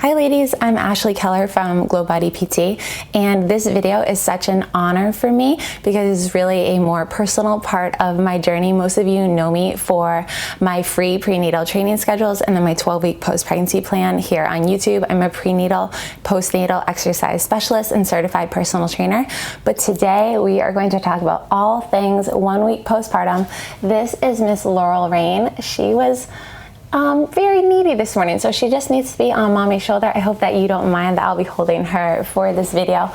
Hi ladies, I'm Ashley Keller from GlowBodyPT, and this video is such an honor for me because it's really a more personal part of my journey. Most of you know me for my free prenatal training schedules and then my 12-week post-pregnancy plan here on YouTube. I'm a prenatal, postnatal exercise specialist and certified personal trainer, but today we are going to talk about all things 1 week postpartum. This is Miss Laurel Rain. She was very needy this morning, so she just needs to be on mommy's shoulder. I hope that you don't mind that I'll be holding her for this video.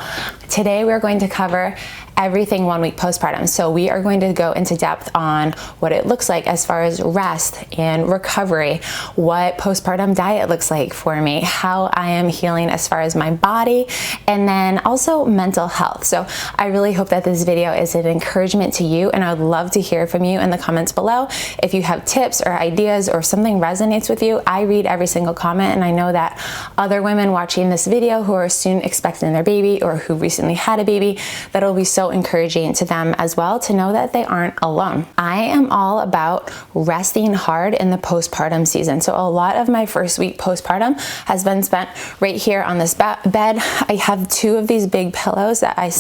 Today we're going to cover everything 1 week postpartum. So we are going to go into depth on what it looks like as far as rest and recovery, what postpartum diet looks like for me, how I am healing as far as my body, and then also mental health. So I really hope that this video is an encouragement to you, and I would love to hear from you in the comments below. If you have tips or ideas or something resonates with you, I read every single comment, and I know that other women watching this video who are soon expecting their baby or who recently had a baby, that it'll be so encouraging to them as well to know that they aren't alone. I am all about resting hard in the postpartum season. So a lot of my first week postpartum has been spent right here on this bed. I have two of these big pillows that I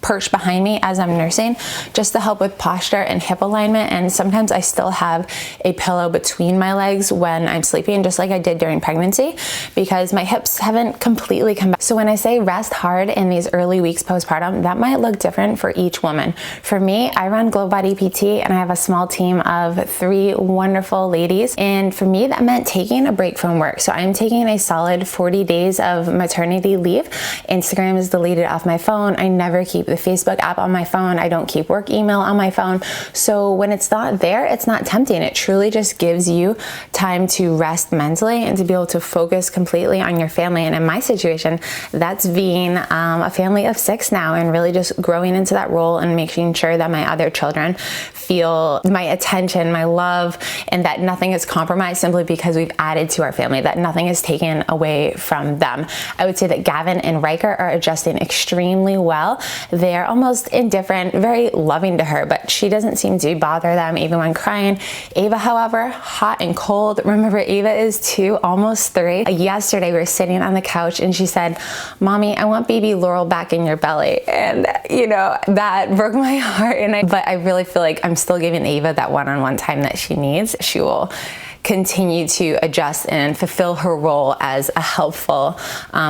perch behind me as I'm nursing just to help with posture and hip alignment, and sometimes I still have a pillow between my legs when I'm sleeping, just like I did during pregnancy, because my hips haven't completely come back. So when I say rest hard in these early weeks postpartum, that might look different for each woman. For me, I run GlowBodyPT and I have a small team of 3 wonderful ladies, and for me that meant taking a break from work. So I'm taking a solid 40 days of maternity leave. Instagram is deleted off my phone. I never keep the Facebook app on my phone. I don't keep work email on my phone. So when it's not there, it's not tempting. It truly just gives you time to rest mentally and to be able to focus completely on your family. And in my situation, that's being a family of 6 now, and really just growing into that role and making sure that my other children feel my attention, my love, and that nothing is compromised simply because we've added to our family, that nothing is taken away from them. I would say that Gavin and Riker are adjusting extremely well. They're almost indifferent, very loving to her, but she doesn't seem to bother them even when crying. Ava, however, hot and cold. Remember, Ava is 2, almost 3. Yesterday we were sitting on the couch and she said, "Mommy, I want baby Laurel back in your belly." And you know, that broke my heart. But I really feel like I'm still giving Ava that one-on-one time that she needs. She will continue to adjust and fulfill her role as a helpful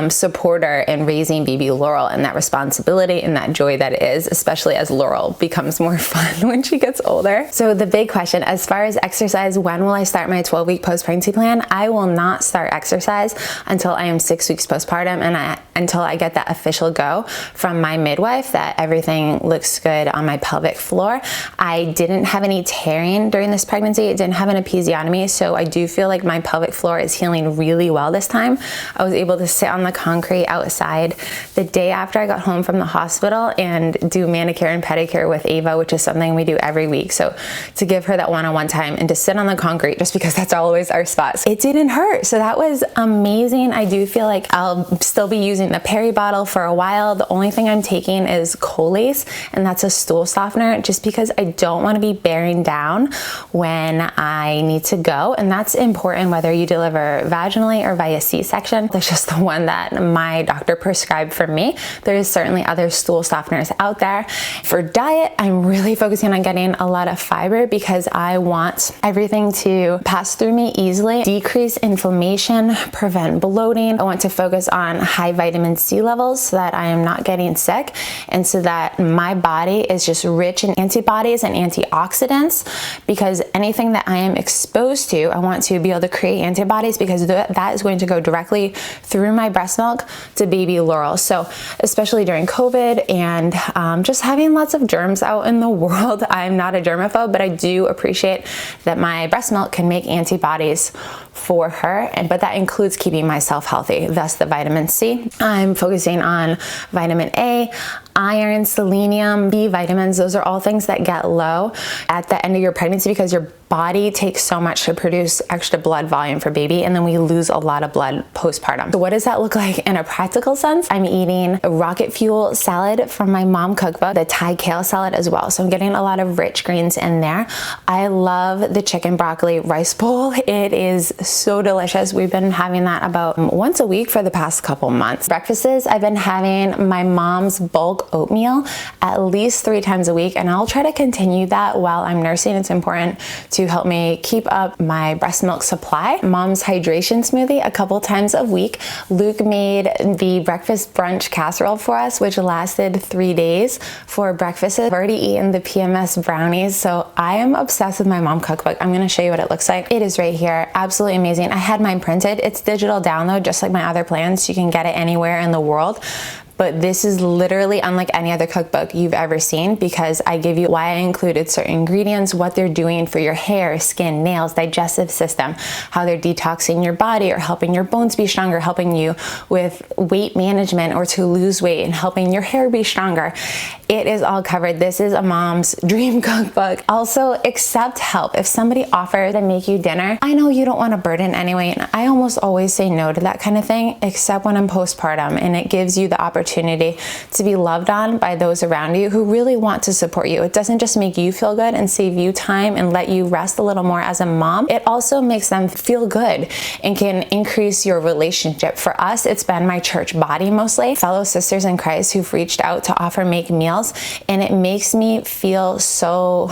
supporter in raising baby Laurel, and that responsibility and that joy that it is, especially as Laurel becomes more fun when she gets older. So the big question as far as exercise, when will I start my 12-week post-pregnancy plan? I will not start exercise until I am 6 weeks postpartum, and until I get that official go from my midwife that everything looks good on my pelvic floor. I didn't have any tearing during this pregnancy. It didn't have an episiotomy, so I do feel like my pelvic floor is healing really well this time. I was able to sit on the concrete outside the day after I got home from the hospital and do manicure and pedicure with Ava, which is something we do every week. So to give her that one-on-one time and to sit on the concrete, just because that's always our spots, it didn't hurt. So that was amazing. I do feel like I'll still be using the Peri bottle for a while. The only thing I'm taking is Colace, and that's a stool softener, just because I don't want to be bearing down when I need to go. And that's important whether you deliver vaginally or via C-section. That's just the one that my doctor prescribed for me. There's certainly other stool softeners out there. For diet, I'm really focusing on getting a lot of fiber because I want everything to pass through me easily, decrease inflammation, prevent bloating. I want to focus on high vitamin C levels so that I am not getting sick, and so that my body is just rich in antibodies and antioxidants, because anything that I am exposed to, I want to be able to create antibodies, because that is going to go directly through my breast milk to baby Laurel. So especially during COVID and just having lots of germs out in the world, I'm not a germaphobe, but I do appreciate that my breast milk can make antibodies for her, but that includes keeping myself healthy, thus the vitamin C. I'm focusing on vitamin A. iron, selenium, B vitamins. Those are all things that get low at the end of your pregnancy because your body takes so much to produce extra blood volume for baby, and then we lose a lot of blood postpartum. So what does that look like in a practical sense? I'm eating a rocket fuel salad from my mom cookbook, the Thai kale salad as well. So I'm getting a lot of rich greens in there. I love the chicken broccoli rice bowl. It is so delicious. We've been having that about once a week for the past couple months. Breakfasts, I've been having my mom's bulk oatmeal at least 3 times a week, and I'll try to continue that while I'm nursing. It's important to help me keep up my breast milk supply. Mom's hydration smoothie a couple times a week. Luke made the breakfast brunch casserole for us, which lasted 3 days for breakfast. I've already eaten the PMS brownies, so I am obsessed with my mom cookbook. I'm gonna show you what it looks like. It is right here, absolutely amazing. I had mine printed. It's digital download, just like my other plans. You can get it anywhere in the world. But this is literally unlike any other cookbook you've ever seen because I give you why I included certain ingredients, what they're doing for your hair, skin, nails, digestive system, how they're detoxing your body or helping your bones be stronger, helping you with weight management or to lose weight and helping your hair be stronger. It is all covered. This is a mom's dream cookbook. Also, accept help. If somebody offers to make you dinner, I know you don't want to burden anyway, and I almost always say no to that kind of thing, except when I'm postpartum, and it gives you the opportunity to be loved on by those around you who really want to support you. It doesn't just make you feel good and save you time and let you rest a little more as a mom. It also makes them feel good and can increase your relationship. For us, it's been my church body mostly, fellow sisters in Christ who've reached out to offer make meals, and it makes me feel so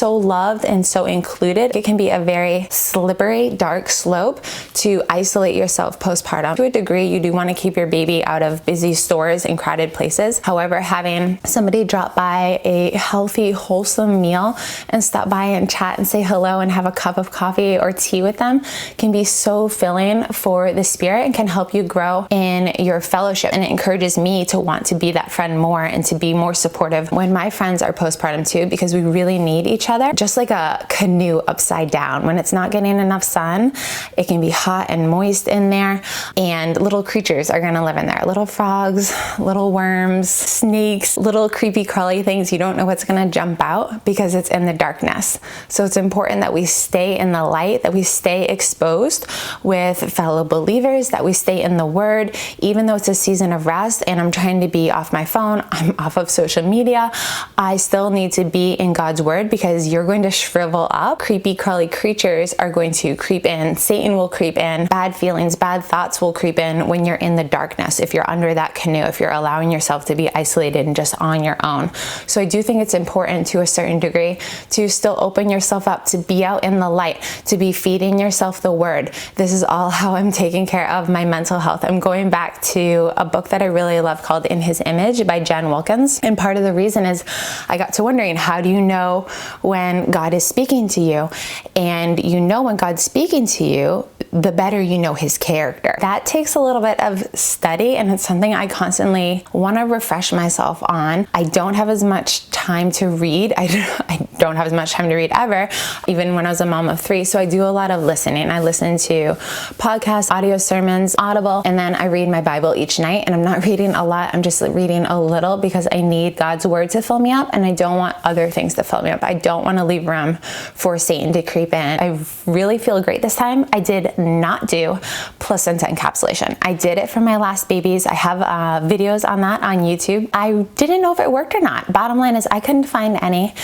loved and so included. It can be a very slippery, dark slope to isolate yourself postpartum. To a degree, you do want to keep your baby out of busy stores in crowded places. However, having somebody drop by a healthy, wholesome meal and stop by and chat and say hello and have a cup of coffee or tea with them can be so filling for the spirit and can help you grow in your fellowship. And it encourages me to want to be that friend more and to be more supportive when my friends are postpartum too, because we really need each other. Just like a canoe upside down. When it's not getting enough sun, it can be hot and moist in there, and little creatures are going to live in there. Little frogs, little worms, snakes, little creepy crawly things. You don't know what's going to jump out because it's in the darkness. So it's important that we stay in the light, that we stay exposed with fellow believers, that we stay in the Word, even though it's a season of rest and I'm trying to be off my phone, I'm off of social media, I still need to be in God's Word because you're going to shrivel up. Creepy crawly creatures are going to creep in. Satan will creep in. Bad feelings, bad thoughts will creep in when you're in the darkness, if you're under that canoe, if you're allowing yourself to be isolated and just on your own. So I do think it's important to a certain degree to still open yourself up, to be out in the light, to be feeding yourself the Word. This is all how I'm taking care of my mental health. I'm going back to a book that I really love called In His Image by Jen Wilkins. And part of the reason is I got to wondering, how do you know when God is speaking to you? And you know when God's speaking to you, the better you know His character. That takes a little bit of study, and it's something I constantly want to refresh myself on. I don't have as much time to read. I don't have as much time to read ever, even when I was a mom of 3. So I do a lot of listening. I listen to podcasts, audio sermons, Audible, and then I read my Bible each night. And I'm not reading a lot. I'm just reading a little because I need God's Word to fill me up, and I don't want other things to fill me up. I don't want to leave room for Satan to creep in. I really feel great this time. I did not do placenta encapsulation. I did it for my last babies. I have videos on that on YouTube. I didn't know if it worked or not. Bottom line is I couldn't find any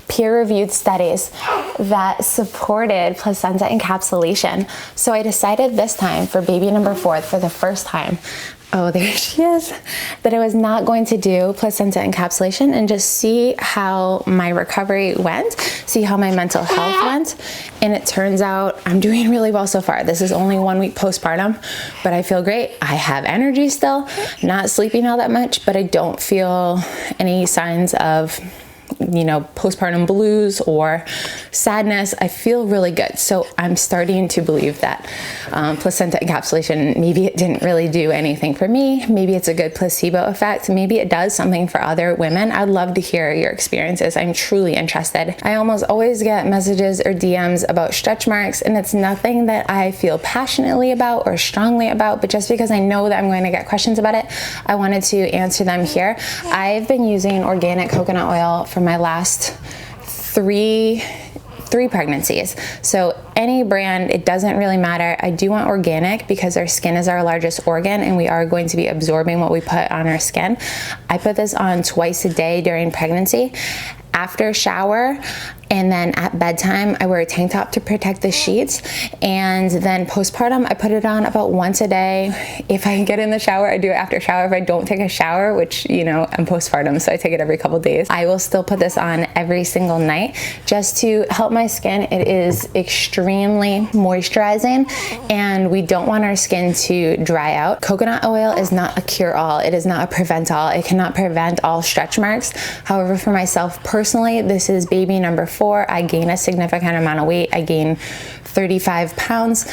peer-reviewed studies that supported placenta encapsulation. So I decided this time for baby number 4, for the first time, oh, there she is, that I was not going to do placenta encapsulation and just see how my recovery went, see how my mental health went. And it turns out I'm doing really well so far. This is only 1 week postpartum, but I feel great. I have energy still, not sleeping all that much, but I don't feel any signs of postpartum blues or sadness, I feel really good. So I'm starting to believe that placenta encapsulation, maybe it didn't really do anything for me. Maybe it's a good placebo effect. Maybe it does something for other women. I'd love to hear your experiences. I'm truly interested. I almost always get messages or DMs about stretch marks, and it's nothing that I feel passionately about or strongly about, but just because I know that I'm going to get questions about it, I wanted to answer them here. I've been using organic coconut oil for my last three pregnancies. So any brand, it doesn't really matter. I do want organic because our skin is our largest organ and we are going to be absorbing what we put on our skin. I put this on twice a day during pregnancy. After shower, and then at bedtime, I wear a tank top to protect the sheets. And then postpartum, I put it on about once a day. If I get in the shower, I do it after shower. If I don't take a shower, which, I'm postpartum, so I take it every couple days, I will still put this on every single night just to help my skin. It is extremely moisturizing and we don't want our skin to dry out. Coconut oil is not a cure-all. It is not a prevent-all. It cannot prevent all stretch marks. However, for myself personally, this is baby number 4. I gain a significant amount of weight. I gain 35 pounds.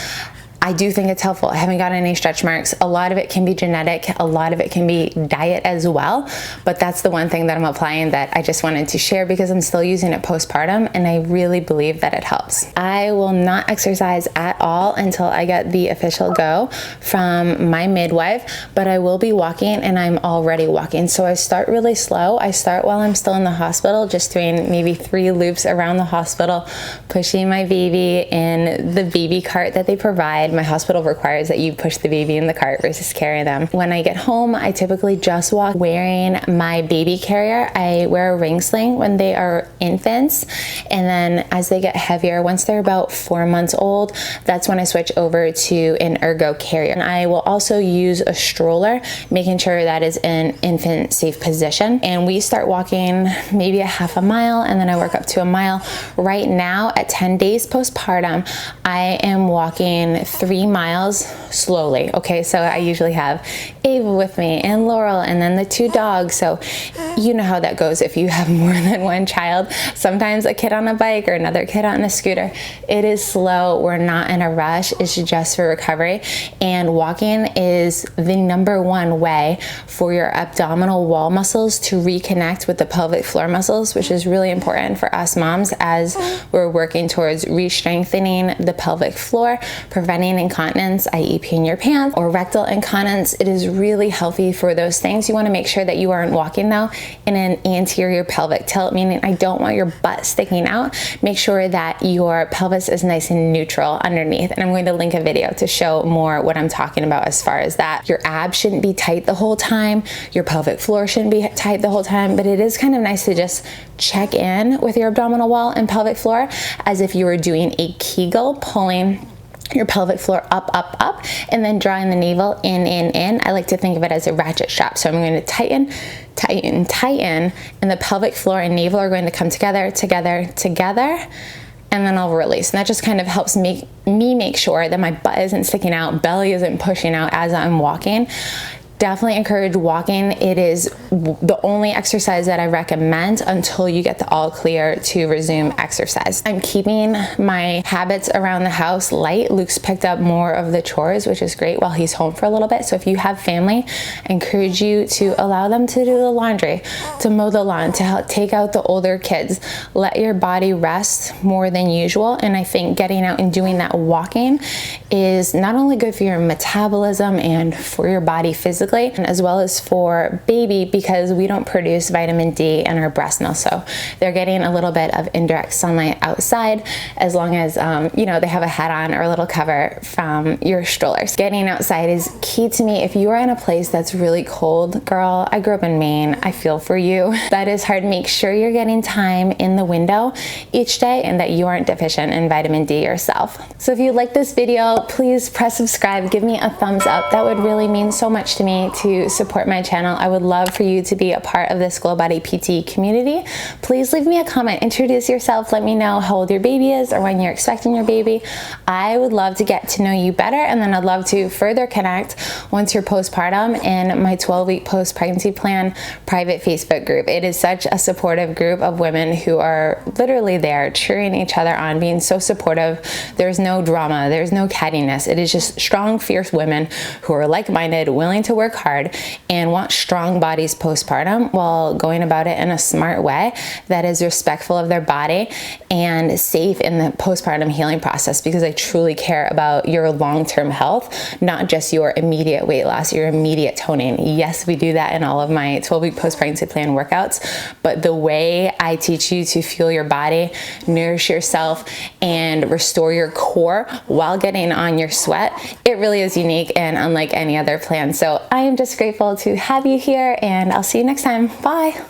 I do think it's helpful. I haven't gotten any stretch marks. A lot of it can be genetic. A lot of it can be diet as well. But that's the one thing that I'm applying that I just wanted to share because I'm still using it postpartum and I really believe that it helps. I will not exercise at all until I get the official go from my midwife, but I will be walking and I'm already walking. So I start really slow. I start while I'm still in the hospital, just doing maybe 3 loops around the hospital, pushing my baby in the baby cart that they provide. My hospital requires that you push the baby in the cart versus carry them. When I get home, I typically just walk wearing my baby carrier. I wear a ring sling when they are infants, and then as they get heavier, once they're about 4 months old, that's when I switch over to an ergo carrier. And I will also use a stroller, making sure that is in infant safe position. And we start walking maybe a half a mile, and then I work up to a mile. Right now, at 10 days postpartum, I am walking 3 miles slowly. Okay, so I usually have Ava with me and Laurel and then the 2 dogs. So you know how that goes if you have more than one child. Sometimes a kid on a bike or another kid on a scooter. It is slow. We're not in a rush. It's just for recovery. And walking is the #1 way for your abdominal wall muscles to reconnect with the pelvic floor muscles, which is really important for us moms as we're working towards re-strengthening the pelvic floor, preventing incontinence, i.e. peeing your pants, or rectal incontinence. It is really healthy for those things. You want to make sure that you aren't walking though in an anterior pelvic tilt, meaning I don't want your butt sticking out. Make sure that your pelvis is nice and neutral underneath. And I'm going to link a video to show more what I'm talking about as far as that. Your abs shouldn't be tight the whole time. Your pelvic floor shouldn't be tight the whole time, but it is kind of nice to just check in with your abdominal wall and pelvic floor as if you were doing a Kegel, pulling your pelvic floor up, up, up, and then drawing the navel in, in, in. I like to think of it as a ratchet strap. So I'm going to tighten, tighten, tighten, and the pelvic floor and navel are going to come together, together, together, and then I'll release. And that just kind of helps me make sure that my butt isn't sticking out, belly isn't pushing out as I'm walking. Definitely encourage walking. It is the only exercise that I recommend until you get the all clear to resume exercise. I'm keeping my habits around the house light. Luke's picked up more of the chores, which is great while he's home for a little bit. So if you have family, I encourage you to allow them to do the laundry, to mow the lawn, to help take out the older kids. Let your body rest more than usual. And I think getting out and doing that walking is not only good for your metabolism and for your body physically, and as well as for baby, because we don't produce vitamin D in our breast milk, so they're getting a little bit of indirect sunlight outside, as long as they have a hat on or a little cover from your strollers. Getting outside is key to me. If you are in a place that's really cold, girl, I grew up in Maine, I feel for you. That is hard. Make sure you're getting time in the window each day and that you aren't deficient in vitamin D yourself. So if you like this video, please press subscribe, give me a thumbs up. That would really mean so much to me. me to support my channel. I would love for you to be a part of this GlowBodyPT community. Please leave me a comment, introduce yourself, let me know how old your baby is or when you're expecting your baby. I would love to get to know you better, and then I'd love to further connect once you're postpartum in my 12-week post-pregnancy plan private Facebook group. It is such a supportive group of women who are literally there cheering each other on, being so supportive. There's no drama, there's no cattiness. It is just strong, fierce women who are like-minded, willing to work hard, and want strong bodies postpartum while going about it in a smart way that is respectful of their body and safe in the postpartum healing process, because I truly care about your long-term health, not just your immediate weight loss, your immediate toning. Yes, we do that in all of my 12-week post-pregnancy plan workouts, but the way I teach you to fuel your body, nourish yourself, and restore your core while getting on your sweat, it really is unique and unlike any other plan. So I am just grateful to have you here, and I'll see you next time. Bye.